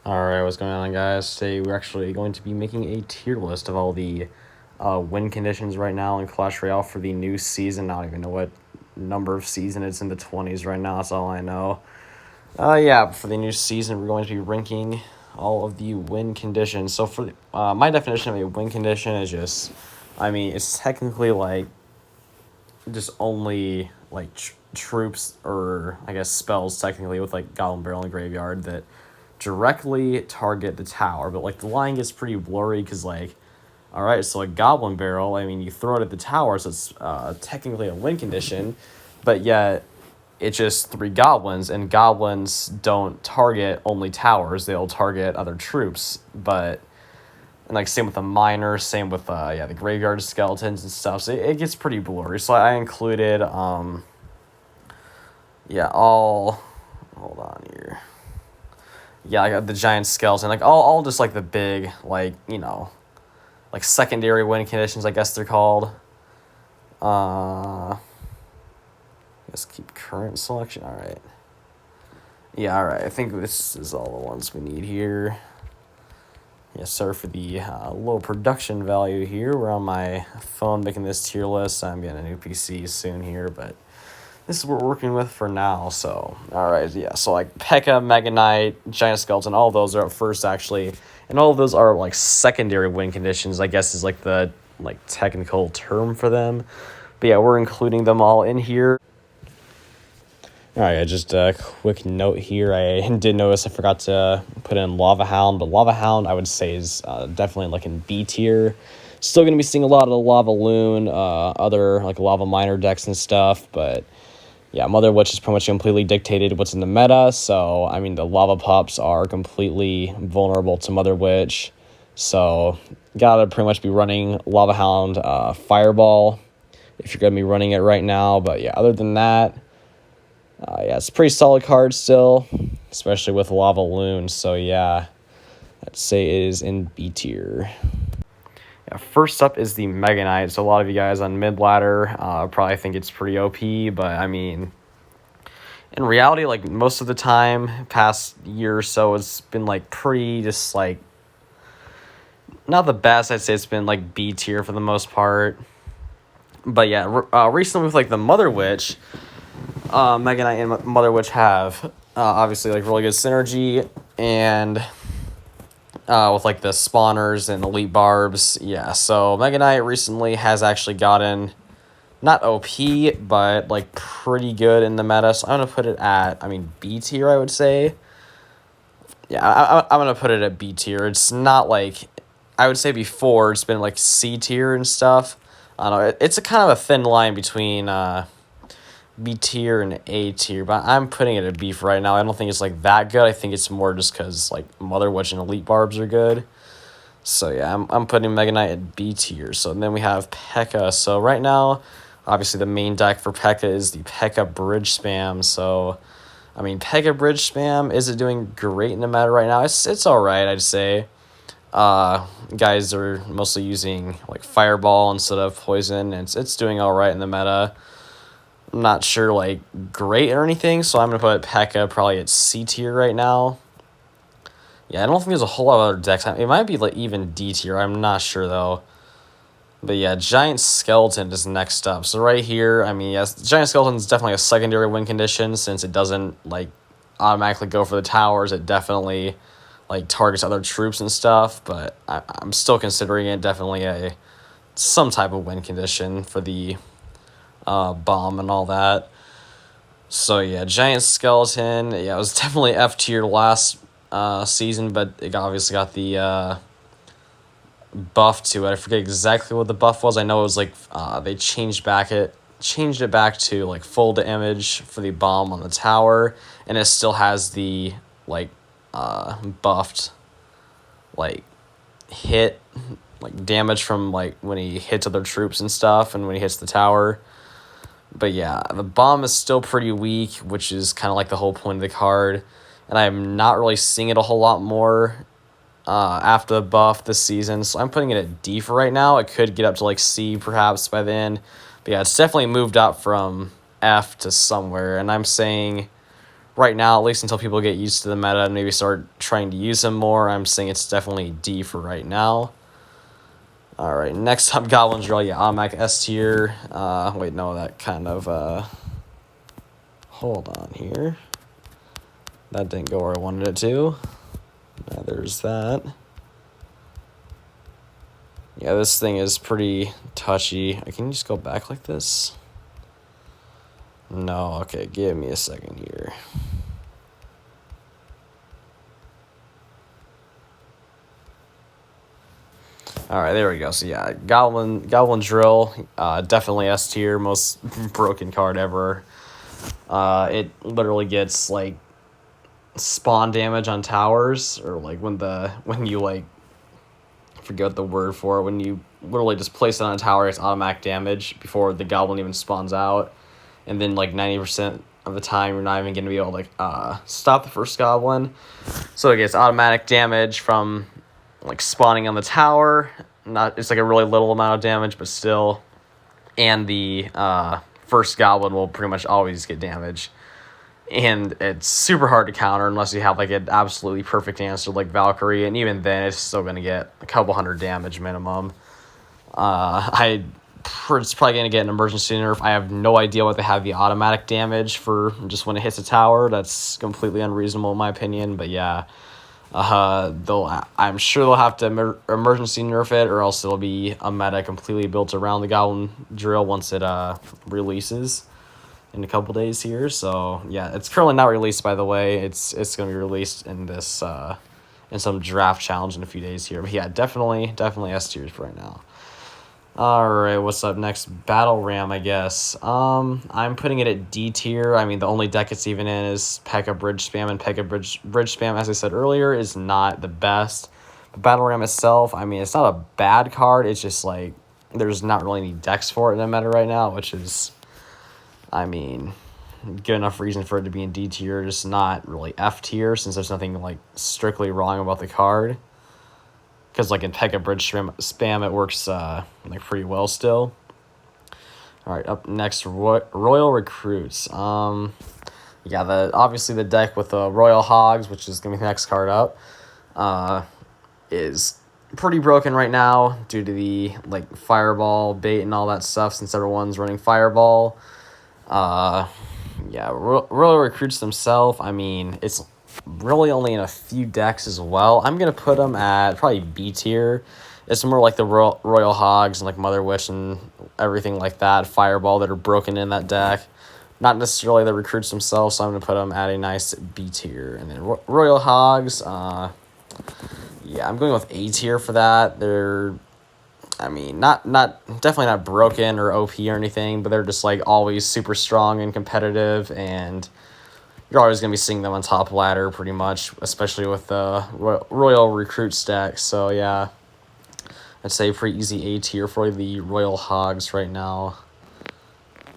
Alright, what's going on, guys? Today we're actually going to be making a tier list of all the win conditions right now in Clash Royale for the new season. I don't even know what number of season it's in the 20s right now, that's all I know. Yeah, for the new season, we're going to be ranking all of the win conditions. So for my definition of a win condition is just, it's technically like just only like troops or I guess spells technically with like Goblin Barrel and Graveyard that directly target the tower, but like the line gets pretty blurry because like, all right, so a Goblin Barrel, you throw it at the tower, so it's technically a win condition, but yet it's just 3 goblins, and goblins don't target only towers, they'll target other troops. But and like same with the miner, same with the graveyard skeletons and stuff, so it gets pretty blurry. So I included all, hold on here. Yeah, I got the giant skeleton, like all just like the big, like, like secondary win conditions, I guess they're called. Let's keep current selection. All right. Yeah, all right. I think this is all the ones we need here. Yeah, sorry for the low production value here. We're on my phone making this tier list. I'm getting a new PC soon here, but this is what we're working with for now. So, all right, yeah. So like P.E.K.K.A, Mega Knight, Giant Skeleton, all of those are up first actually, and all of those are like secondary win conditions, I guess is like the technical term for them. But yeah, we're including them all in here. All right, just a quick note here. I did notice I forgot to put in Lava Hound, but Lava Hound I would say is definitely like in B tier. Still going to be seeing a lot of the Lava Loon, other like Lava Miner decks and stuff, but yeah, Mother Witch is pretty much completely dictated what's in the meta, so the Lava Pups are completely vulnerable to Mother Witch, so gotta pretty much be running Lava Hound, Fireball, if you're going to be running it right now. But yeah, other than that, yeah, it's a pretty solid card still, especially with Lava Loon. So yeah, I'd say it is in B tier. Yeah, first up is the Mega Knight. So a lot of you guys on mid ladder probably think it's pretty OP, but in reality, like most of the time, past year or so, it's been like pretty just like not the best. I'd say it's been like B tier for the most part. But yeah, recently with like the Mother Witch, Mega Knight and Mother Witch have obviously like really good synergy, and with like the spawners and elite barbs, yeah. So Mega Knight recently has actually gotten not OP, but like pretty good in the meta. So I'm gonna put it at B tier, I would say. Yeah, I'm gonna put it at B tier. It's not like I would say before it's been like C tier and stuff. I don't know. It's a kind of a thin line between B tier and A tier, but I'm putting it at B for right now. I don't think it's like that good. I think it's more just because like Mother Witch and Elite Barbs are good. So yeah, I'm putting Mega Knight at B tier. So then we have P.E.K.K.A. So right now, obviously the main deck for P.E.K.K.A. is the P.E.K.K.A. Bridge Spam. So P.E.K.K.A. Bridge Spam, is it doing great in the meta right now? It's all right, I'd say. Guys are mostly using like Fireball instead of Poison, and it's doing all right in the meta. I'm not sure like great or anything, so I'm gonna put P.E.K.K.A. probably at C tier right now. Yeah, I don't think there's a whole lot of other decks. It might be like even D tier. I'm not sure though. But yeah, Giant Skeleton is next up. So right here, yes, Giant Skeleton is definitely a secondary win condition since it doesn't like automatically go for the towers. It definitely like targets other troops and stuff. But I'm still considering it definitely some type of win condition for the bomb and all that. So yeah, Giant Skeleton, yeah, it was definitely F tier last season, but it obviously got the buff to it. I forget exactly what the buff was. I know it was like they changed it back to like full damage for the bomb on the tower, and it still has the like buffed like hit like damage from like when he hits other troops and stuff, and when he hits the tower. But yeah, the bomb is still pretty weak, which is kind of like the whole point of the card, and I'm not really seeing it a whole lot more after the buff this season, so I'm putting it at D for right now. It could get up to like C perhaps by then, but yeah, it's definitely moved up from F to somewhere, and I'm saying right now, at least until people get used to the meta and maybe start trying to use them more, I'm saying it's definitely D for right now. All right, next up, Goblins Giant. Yeah, automatic S tier. Wait, no, that kind of, hold on here. That didn't go where I wanted it to. There's that. Yeah, this thing is pretty touchy. Can you just go back like this? No, okay, give me a second here. All right, there we go. So yeah, Goblin Drill, definitely S tier, most broken card ever. It literally gets like spawn damage on towers, or like when you like, I forget the word for it, when you literally just place it on a tower, it's automatic damage before the goblin even spawns out, and then like 90% of the time you're not even going to be able to like stop the first goblin, so it gets automatic damage from like spawning on the tower. It's like a really little amount of damage, but still, and the first goblin will pretty much always get damage. And it's super hard to counter unless you have like an absolutely perfect answer like Valkyrie, and even then it's still going to get a couple hundred damage minimum. It's probably going to get an emergency nerf. I have no idea what they have the automatic damage for just when it hits a tower. That's completely unreasonable in my opinion, but yeah. I'm sure they'll have to emergency nerf it, or else it'll be a meta completely built around the Goblin Drill once it releases in a couple days here. So yeah, it's currently not released, by the way. It's going to be released in this in some draft challenge in a few days here. But yeah, definitely S tier for right now. All right, what's up next? Battle Ram, I guess. I'm putting it at D tier. I mean, the only deck it's even in is P.E.K.K.A. Bridge Spam, and P.E.K.K.A. Bridge Spam, as I said earlier, is not the best. But Battle Ram itself, I mean, it's not a bad card. It's just like there's not really any decks for it in the meta right now, which is, I mean, good enough reason for it to be in D tier, just not really F tier, since there's nothing like strictly wrong about the card. Because like in P.E.K.K.A. Bridge Spam, it works like pretty well still. All right, up next, Royal Recruits. Yeah, obviously the deck with the Royal Hogs, which is gonna be the next card up, is pretty broken right now due to the like Fireball bait and all that stuff. Since everyone's running Fireball, yeah, Royal Recruits themselves, I mean, it's really only in a few decks as well. I'm going to put them at probably B tier. It's more like the Royal Hogs and like Mother Witch and everything like that, Fireball, that are broken in that deck. Not necessarily the recruits themselves, so I'm going to put them at a nice B tier. And then Royal Hogs, yeah, I'm going with A tier for that. They're, I mean, definitely not broken or OP or anything, but they're just like always super strong and competitive, and you're always going to be seeing them on top ladder pretty much, especially with the Royal Recruit stack. So yeah, I'd say pretty easy A tier for the Royal Hogs right now.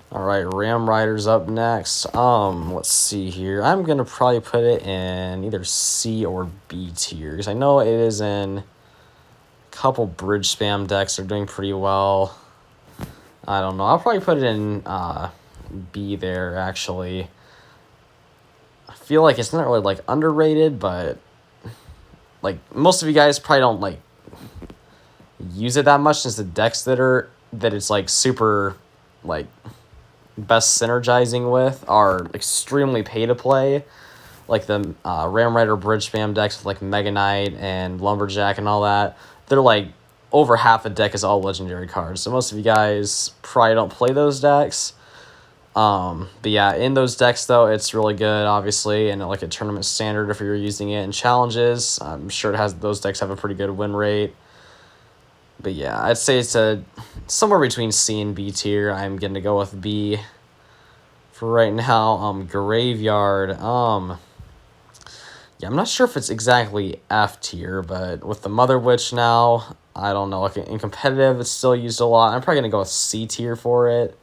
All right, Ram Riders up next. Let's see here. I'm going to probably put it in either C or B tier, because I know it is in a couple Bridge Spam decks that are doing pretty well. I don't know. I'll probably put it in B there, actually. I feel like it's not really like underrated, but like most of you guys probably don't like use it that much, since the decks that it's like super like best synergizing with are extremely pay to play. Like the Ram Rider Bridge Spam decks with like Mega Knight and Lumberjack and all that, they're like over half the deck is all legendary cards. So most of you guys probably don't play those decks. But yeah, in those decks though, it's really good, obviously, and like a tournament standard if you're using it in challenges. I'm sure those decks have a pretty good win rate. But yeah, I'd say it's somewhere between C and B tier. I'm gonna go with B for right now. Graveyard. Yeah, I'm not sure if it's exactly F tier, but with the Mother Witch now, I don't know. Like in competitive, it's still used a lot. I'm probably gonna go with C tier for it.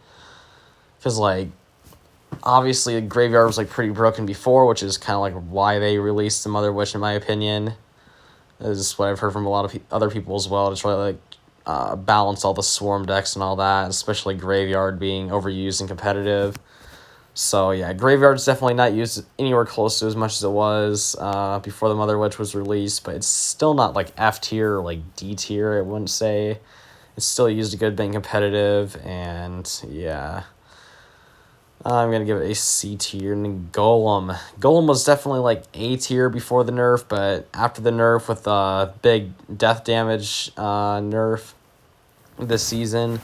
Because, like, obviously, Graveyard was, like, pretty broken before, which is kind of, like, why they released the Mother Witch, in my opinion. This is what I've heard from a lot of other people as well, to try to, like, balance all the Swarm decks and all that, especially Graveyard being overused and competitive. So yeah, Graveyard's definitely not used anywhere close to as much as it was before the Mother Witch was released, but it's still not like F tier or like D tier, I wouldn't say. It's still used a good bit competitive, and yeah. I'm going to give it a C tier. And then Golem. Golem was definitely like A tier before the nerf, but after the nerf with the big death damage nerf this season,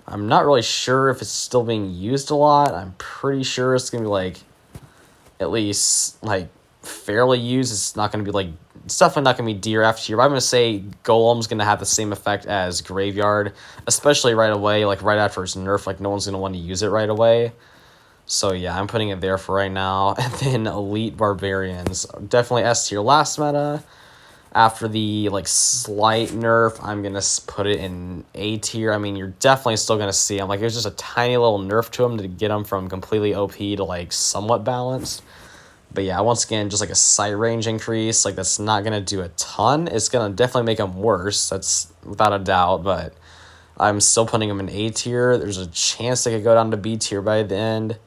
I'm not really sure if it's still being used a lot. I'm pretty sure it's going to be like at least like fairly used. It's not going to be like, it's definitely not going to be D or F tier, but I'm going to say Golem's going to have the same effect as Graveyard, especially right away, like right after it's nerf, like no one's going to want to use it right away. So yeah, I'm putting it there for right now. And then Elite Barbarians, definitely S tier last meta. After the like slight nerf, I'm gonna put it in A tier. I mean, you're definitely still gonna see them. Like, there's just a tiny little nerf to them to get them from completely OP to like somewhat balanced. But yeah, once again, just like a sight range increase, like that's not gonna do a ton. It's gonna definitely make them worse. That's without a doubt. But I'm still putting them in A tier. There's a chance they could go down to B tier by the end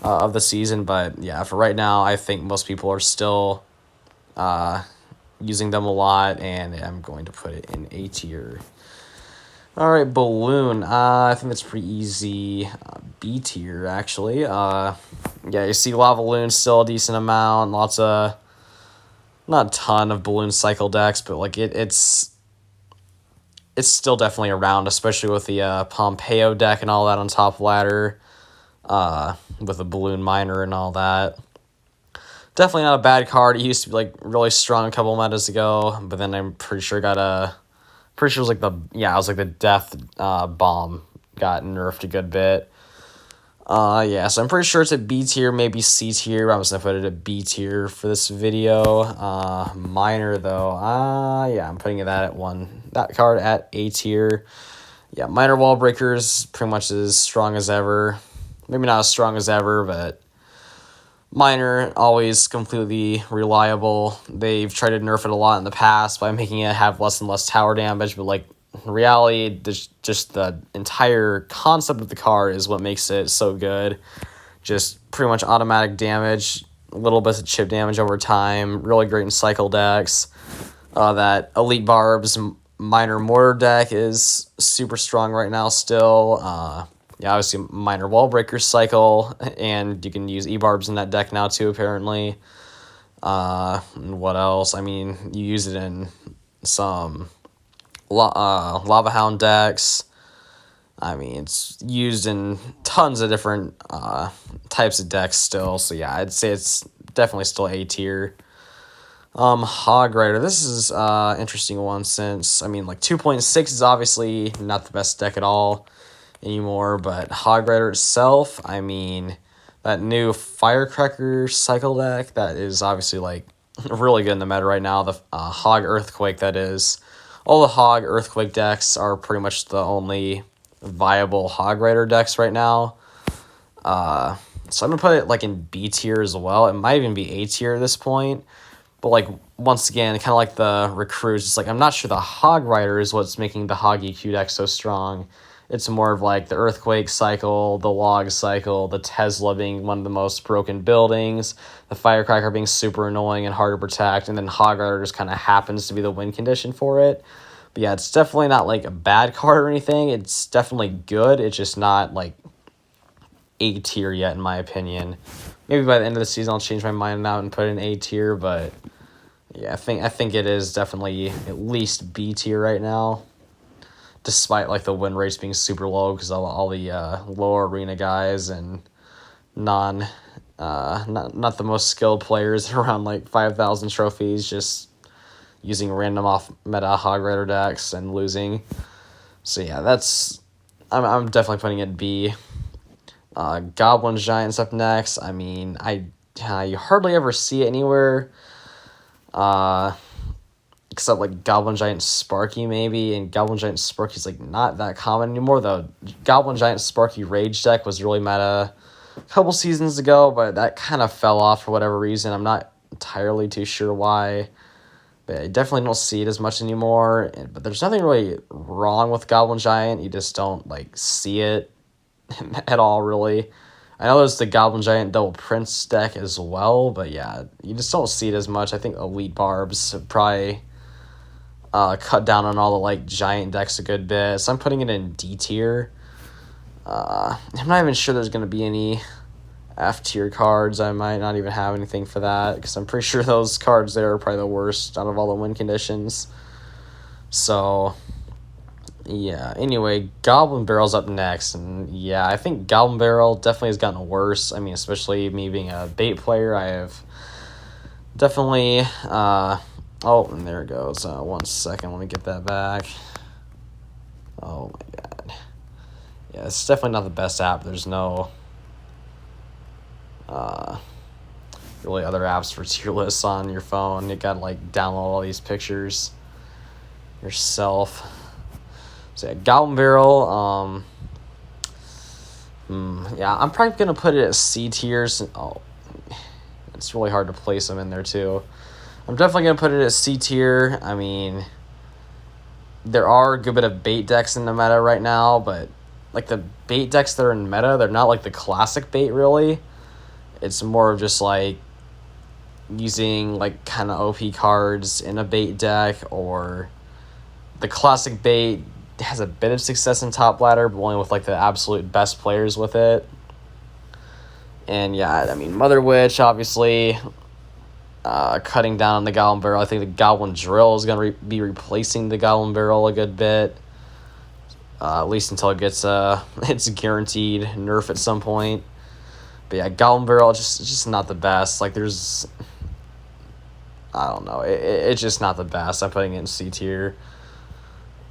of the season, but yeah, for right now, I think most people are still using them a lot, and I'm going to put it in A tier. All right, Balloon. I think that's pretty easy. B tier, actually. Yeah, you see Lava Balloon still a decent amount. Lots of, not a ton of Balloon cycle decks, but like it's still definitely around, especially with the Pompeo deck and all that on top ladder. With a balloon miner and all that. Definitely not a bad card. It used to be like really strong a couple metas ago, but then I'm pretty sure it was like the death bomb got nerfed a good bit. Yeah, so I'm pretty sure it's a B tier, maybe C tier. I'm just gonna put it at B tier for this video. Miner though, yeah, I'm putting that card at A tier. Yeah, Miner Wall Breaker's pretty much as strong as ever. Maybe not as strong as ever, but Miner, always completely reliable. They've tried to nerf it a lot in the past by making it have less and less tower damage, but like in reality, just the entire concept of the card is what makes it so good. Just pretty much automatic damage, little bits of chip damage over time, really great in cycle decks. That Elite Barbs Miner Mortar deck is super strong right now still. Yeah, obviously Miner Wall Breaker cycle, and you can use E-Barbs in that deck now too, apparently. What else? I mean, you use it in some Lava Hound decks. I mean, it's used in tons of different types of decks still, so yeah, I'd say it's definitely still A tier. Hog Rider, this is interesting one since, I mean, like 2.6 is obviously not the best deck at all anymore, but Hog Rider itself, I mean, that new Firecracker cycle deck, that is obviously like really good in the meta right now. The Hog Earthquake, that is. All the Hog Earthquake decks are pretty much the only viable Hog Rider decks right now. So I'm gonna put it like in B tier as well. It might even be A tier at this point. But like once again, kind of like the recruits, it's like I'm not sure the Hog Rider is what's making the Hog EQ deck so strong. It's more of like the Earthquake cycle, the Log cycle, the Tesla being one of the most broken buildings, the Firecracker being super annoying and hard to protect, and then Hog Rider just kind of happens to be the win condition for it. But yeah, it's definitely not like a bad card or anything. It's definitely good. It's just not like A tier yet, in my opinion. Maybe by the end of the season, I'll change my mind out and put it in A tier, but yeah, I think it is definitely at least B tier right now. Despite like the win rates being super low because all the lower arena guys and not the most skilled players around like 5,000 trophies just using random off meta Hog Rider decks and losing. So yeah, I'm definitely putting it B. Goblins Giants up next. I mean, you hardly ever see it anywhere. Except like Goblin Giant Sparky maybe, and Goblin Giant Sparky's like not that common anymore though. Goblin Giant Sparky Rage deck was really meta a couple seasons ago, but that kind of fell off for whatever reason. I'm not entirely too sure why, but I definitely don't see it as much anymore. But there's nothing really wrong with Goblin Giant. You just don't like see it at all really. I know there's the Goblin Giant Double Prince deck as well, but yeah, you just don't see it as much. I think Elite Barbs have probably cut down on all the like giant decks a good bit, so I'm putting it in D tier. I'm not even sure there's going to be any F tier cards. I might not even have anything for that, because I'm pretty sure those cards there are probably the worst out of all the win conditions. So, yeah. Anyway, Goblin Barrel's up next, and yeah, I think Goblin Barrel definitely has gotten worse. I mean, especially me being a bait player, I have definitely... oh, and there it goes. 1 second, let me get that back. Oh my god. Yeah, it's definitely not the best app. There's no really other apps for tier lists on your phone. You gotta like download all these pictures yourself. So yeah, Goblin Barrel. Yeah, I'm probably gonna put it at C tiers. Oh, it's really hard to place them in there too. I'm definitely gonna put it at C tier. I mean, there are a good bit of bait decks in the meta right now, but like the bait decks that are in meta, they're not like the classic bait really. It's more of just like using like kind of OP cards in a bait deck, or the classic bait has a bit of success in top ladder, but only with like the absolute best players with it. And yeah, I mean, Mother Witch, obviously, cutting down on the Goblin Barrel. I think the Goblin Drill is going to be replacing the Goblin Barrel a good bit. At least until it gets its guaranteed nerf at some point. But yeah, Goblin Barrel just not the best. Like there's, I don't know, it's just not the best. I'm putting it in C tier.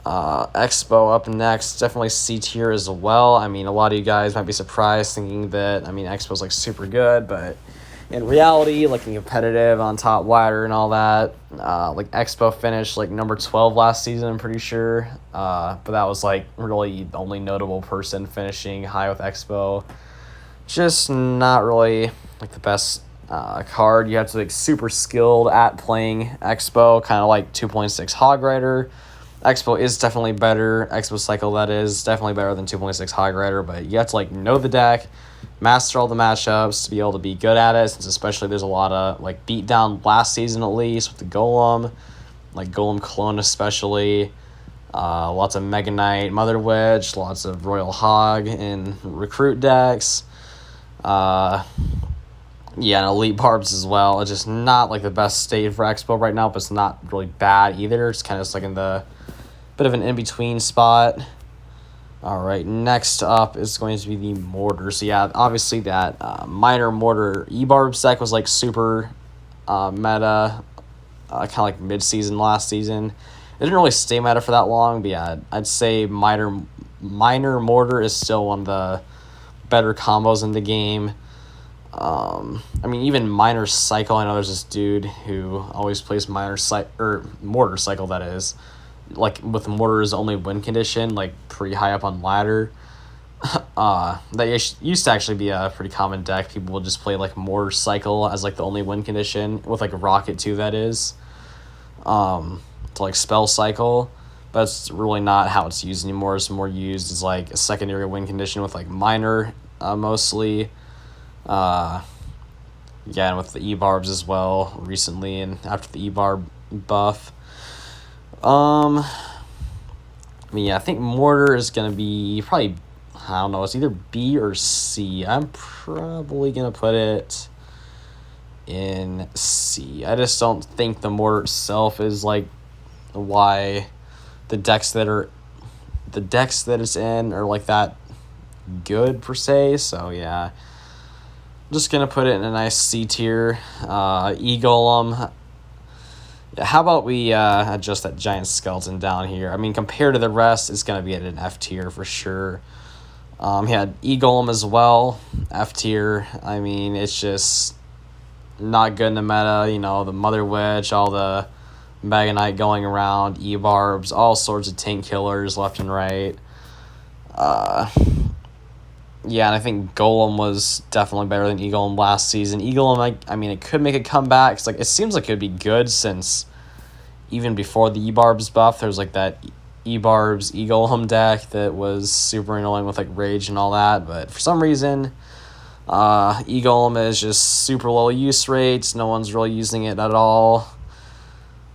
Expo up next, definitely C tier as well. I mean, a lot of you guys might be surprised thinking that, I mean, Expo's like super good, but in reality, like in competitive on top ladder and all that, like Expo finished like number 12 last season, I'm pretty sure. But that was like really the only notable person finishing high with Expo. Just not really like the best card. You have to be like super skilled at playing Expo, kind of like 2.6 Hog Rider. Expo is definitely better. Expo Cycle, that is definitely better than 2.6 Hog Rider, but you have to like know the deck, master all the matchups to be able to be good at it, since especially there's a lot of like beatdown last season at least with the Golem, like Golem Clone especially, lots of Mega Knight, Mother Witch, lots of Royal Hog in recruit decks, yeah, and Elite Barbs as well. It's just not like the best state for Expo right now, but it's not really bad either. It's kind of just like in the bit of an in-between spot. All right, next up is going to be the Mortar. So yeah, obviously that minor Mortar E-Barbs deck was like super meta, kind of like mid-season last season. It didn't really stay meta for that long, but yeah, I'd say minor Mortar is still one of the better combos in the game. I mean, even Minor Cycle, I know there's this dude who always plays Mortar Cycle, that is. Like, with Mortar's only win condition, like, pretty high up on ladder. That used to actually be a pretty common deck. People would just play, like, Mortar Cycle as, like, the only win condition, with, like, Rocket too, that is. To, like, Spell Cycle. But it's really not how it's used anymore. It's more used as, like, a secondary win condition with, like, Minor, mostly. Yeah, and with the E-Barbs as well, recently, and after the E-Barb buff. I mean, yeah, I think Mortar is going to be probably, I don't know, it's either B or C. I'm probably going to put it in C. I just don't think the Mortar itself is, like, why the decks that it's in are, like, that good, per se. So, yeah, I'm just going to put it in a nice C tier. E-Golem. How about we adjust that giant skeleton down here? I mean, compared to the rest, it's going to be at an F tier for sure. He had E-Golem as well, F tier. I mean, it's just not good in the meta. You know, the Mother Witch, all the Mega Knight going around, E-Barbs, all sorts of tank killers left and right. Yeah, and I think Golem was definitely better than E-Golem last season. E-Golem, I mean, it could make a comeback. It's like, it seems like it would be good, since even before the E-Barbs buff, there was like that E-Barbs E-Golem deck that was super annoying with like Rage and all that. But for some reason, Golem is just super low use rates. No one's really using it at all.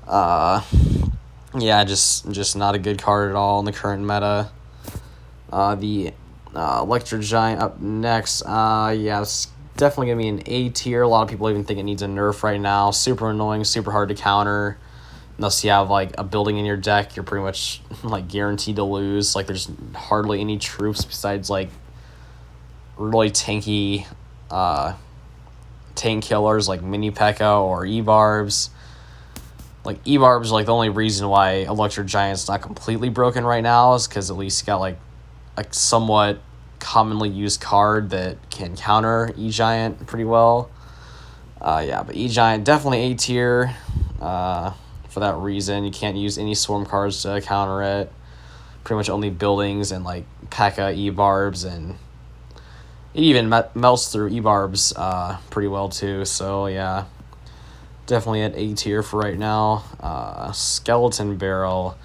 Yeah, just not a good card at all in the current meta. The Electro Giant up next. Yeah, it's definitely going to be an A tier. A lot of people even think it needs a nerf right now. Super annoying, super hard to counter. Unless you have, like, a building in your deck, you're pretty much, like, guaranteed to lose. Like, there's hardly any troops besides, like, really tanky tank killers like Mini P.E.K.K.A. or E-Barbs. Like, E-Barbs, like, the only reason why Electro Giant's not completely broken right now is because at least you got, like, a somewhat commonly used card that can counter E-Giant pretty well. Yeah, but E-Giant, definitely A tier. For that reason, you can't use any swarm cards to counter it. Pretty much only buildings and, like, P.E.K.K.A. E-Barbs, and it even melts through E-Barbs pretty well too. So yeah, definitely at A tier for right now. Skeleton Barrel,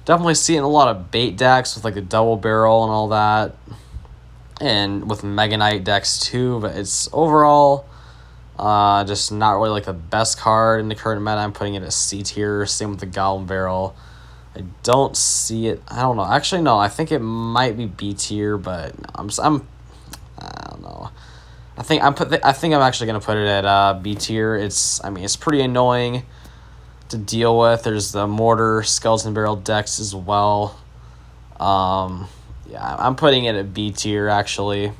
definitely seeing a lot of bait decks with, like, the double barrel and all that, and with Mega Knight decks too. But it's overall just not really, like, the best card in the current meta. I'm putting it at C tier. Same with the Goblin Barrel. I don't see it. I don't know. Actually, no. I think it might be B tier, but I don't know. I think I'm actually gonna put it at B tier. It's pretty annoying to deal with. There's the Mortar, Skeleton Barrel decks as well. Yeah, I'm putting it at B tier actually.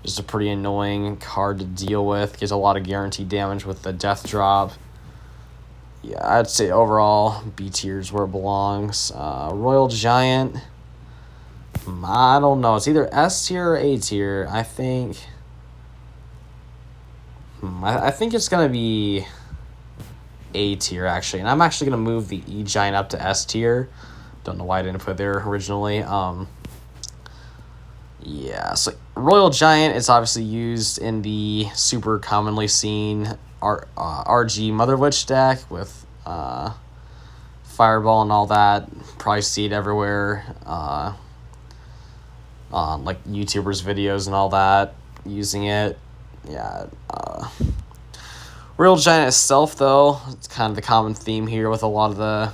Just a pretty annoying card to deal with. Gives a lot of guaranteed damage with the death drop. Yeah, I'd say overall B tier is where it belongs. Royal Giant, I don't know. It's either S tier or A tier. I think. I think it's gonna be A tier actually, and I'm actually gonna move the E Giant up to S tier. Don't know why I didn't put it there originally. Yeah, so Royal Giant is obviously used in the super commonly seen RG Mother Witch deck with Fireball and all that. Probably see it everywhere on, like, YouTubers' videos and all that, using it. Yeah. Royal Giant itself, though, it's kind of the common theme here with a lot of the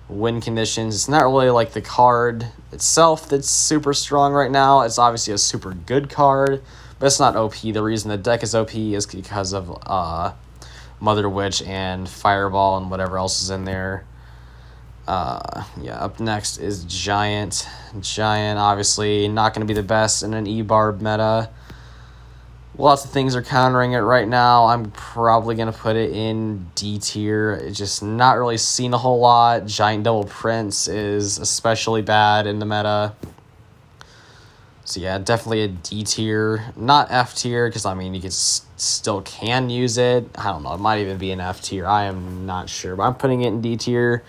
win conditions. It's not really, like, the card itself that's super strong right now. It's obviously a super good card, but it's not OP. The reason the deck is OP is because of Mother Witch and Fireball and whatever else is in there. Yeah, up next is Giant. Giant, obviously, not going to be the best in an E-Barb meta. Lots of things are countering it right now. I'm probably going to put it in D tier. It's just not really seen a whole lot. Giant Double Prince is especially bad in the meta. So yeah, definitely a D tier. Not F tier, because, I mean, you still can use it. I don't know. It might even be an F tier. I am not sure, but I'm putting it in D tier.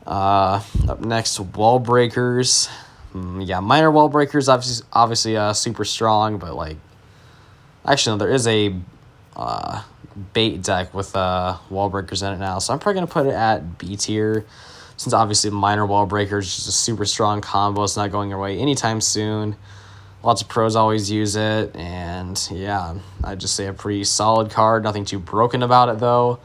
Up next, Wall Breakers. Yeah, minor Wall Breakers, obviously super strong, but, like, actually, no, there is a bait deck with Wall Breakers in it now, so I'm probably going to put it at B tier, since obviously minor Wall Breakers is just a super strong combo. It's not going away anytime soon. Lots of pros always use it, and yeah, I'd just say a pretty solid card. Nothing too broken about it, though.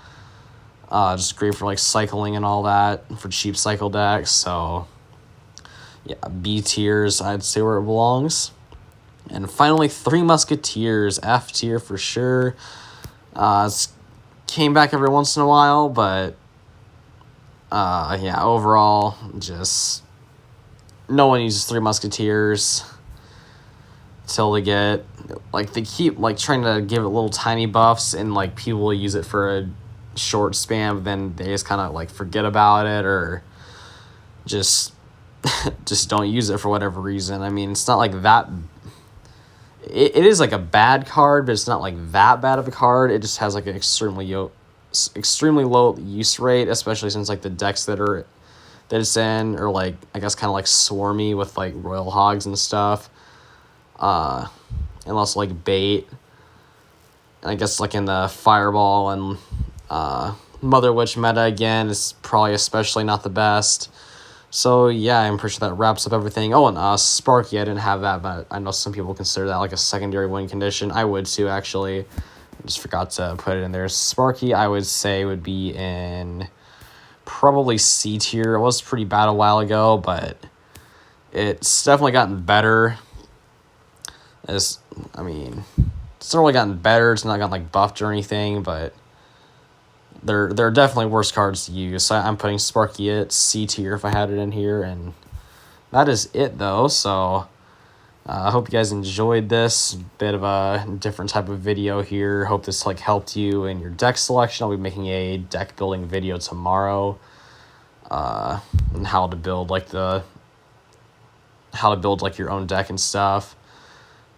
Just great for, like, cycling and all that, for cheap cycle decks, so yeah, B tiers, I'd say where it belongs. And finally, Three Musketeers, F tier for sure. It's came back every once in a while, but yeah, overall, just no one uses Three Musketeers till they get, like, they keep, like, trying to give it little tiny buffs, and, like, people will use it for a short span, but then they just kind of, like, forget about it, or just don't use it for whatever reason. I mean, it's not like that. It is, like, a bad card, but it's not, like, that bad of a card. It just has, like, an extremely low use rate, especially since, like, the decks that it's in are, like, I guess kind of, like, swarmy with, like, Royal Hogs and stuff. And also, like, bait. And I guess, like, in the Fireball and Mother Witch meta, again, it's probably especially not the best. So, yeah, I'm pretty sure that wraps up everything. Oh, and Sparky, I didn't have that, but I know some people consider that like a secondary win condition. I would too, actually. I just forgot to put it in there. Sparky, I would say, would be in probably C tier. It was pretty bad a while ago, but it's definitely gotten better. It's not really gotten better. It's not gotten like buffed or anything, but there are definitely worse cards to use. So I'm putting Sparky at C tier if I had it in here, and that is it though. So I hope you guys enjoyed this bit of a different type of video here. Hope this like helped you in your deck selection. I'll be making a deck building video tomorrow, and how to build like your own deck and stuff.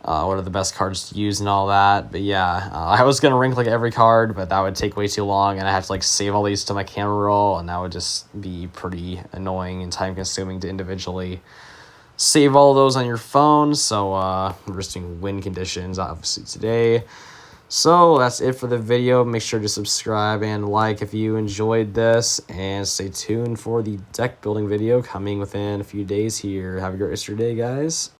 What are the best cards to use and all that. But yeah, I was going to rank like every card, but that would take way too long, and I have to like save all these to my camera roll, and that would just be pretty annoying and time consuming to individually save all those on your phone. So we're just doing win conditions obviously today. So that's it for the video. Make sure to subscribe and like if you enjoyed this, and stay tuned for the deck building video coming within a few days here. Have a great rest of your day, guys.